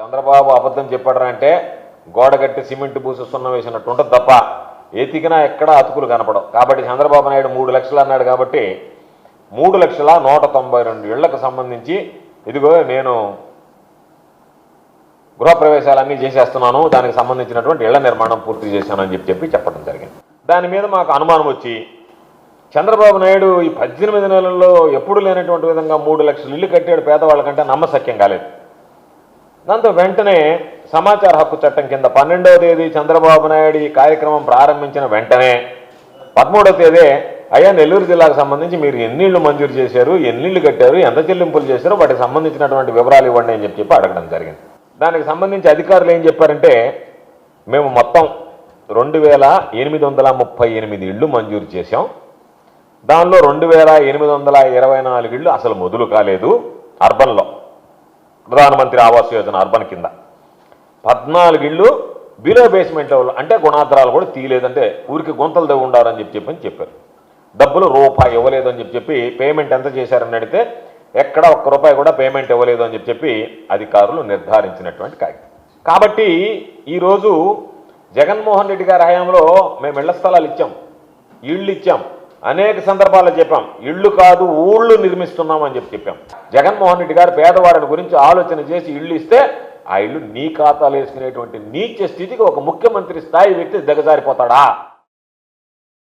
చంద్రబాబు అబద్ధం చెప్పాడంటే గోడ కట్టి సిమెంట్ పూసి సున్నం వేసినట్టు ఉంటుంది తప్ప ఎతికినా ఎక్కడ అతుకులు కనపడవు. కాబట్టి చంద్రబాబు నాయుడు 3 లక్షలు అన్నాడు కాబట్టి 3,192 ఇళ్లకు సంబంధించి ఇదిగో నేను గృహప్రవేశాలన్నీ చేసేస్తున్నాను, దానికి సంబంధించినటువంటి ఇళ్ల నిర్మాణం పూర్తి చేశానని చెప్పడం జరిగింది. దాని మీద మాకు అనుమానం వచ్చి చంద్రబాబు నాయుడు ఈ 18 నెలల్లో ఎప్పుడు లేనటువంటి విధంగా 3 లక్షలు ఇల్లు కట్టాడు పేదవాళ్ళకంటే నమ్మశక్యం కాలేదు. దాంతో వెంటనే సమాచార హక్కు చట్టం కింద 12వ తేదీ చంద్రబాబు నాయుడు ఈ కార్యక్రమం ప్రారంభించిన వెంటనే 13వ తేదీ అయ్యా నెల్లూరు జిల్లాకు సంబంధించి మీరు ఎన్ని ఇళ్ళు మంజూరు చేశారు, ఎన్ని ఇళ్ళు కట్టారు, ఎంత చెల్లింపులు చేశారో వాటికి సంబంధించినటువంటి వివరాలు ఇవ్వండి అని చెప్పి అడగడం జరిగింది. దానికి సంబంధించి అధికారులు ఏం చెప్పారంటే మేము మొత్తం 2,838 ఇళ్ళు మంజూరు చేశాం, దానిలో 2,824 ఇళ్ళు అసలు మొదలు కాలేదు అర్బన్లో, ప్రధానమంత్రి ఆవాస్ యోజన అర్బన్ కింద 14 ఇళ్ళు బిలో బేస్మెంట్ లెవెల్ అంటే గుణాధారాలు కూడా తీయలేదంటే ఊరికి గుంతలు దవ్వి ఉండాలని చెప్పారు. డబ్బులు రూపాయి ఇవ్వలేదు అని చెప్పి పేమెంట్ ఎంత చేశారని అడిగితే ఎక్కడ ₹1 కూడా పేమెంట్ ఇవ్వలేదు అని చెప్పి అధికారులు నిర్ధారించినటువంటి కాగితం. కాబట్టి ఈరోజు జగన్మోహన్ రెడ్డి గారి హయాంలో మేము ఇళ్ల స్థలాలు ఇచ్చాం, ఇళ్ళు ఇచ్చాం, అనేక సందర్భాల్లో చెప్పాం, ఇళ్ళు కాదు ఊళ్ళు నిర్మిస్తున్నాం అని చెప్పాం. జగన్మోహన్ రెడ్డి గారు పేదవాడిని గురించి ఆలోచన చేసి ఇళ్ళు ఇస్తే ఆ ఇళ్ళు నీ ఖాతాలు వేసుకునేటువంటి నీచ స్థితికి ఒక ముఖ్యమంత్రి స్థాయి వ్యక్తి దిగజారిపోతాడా?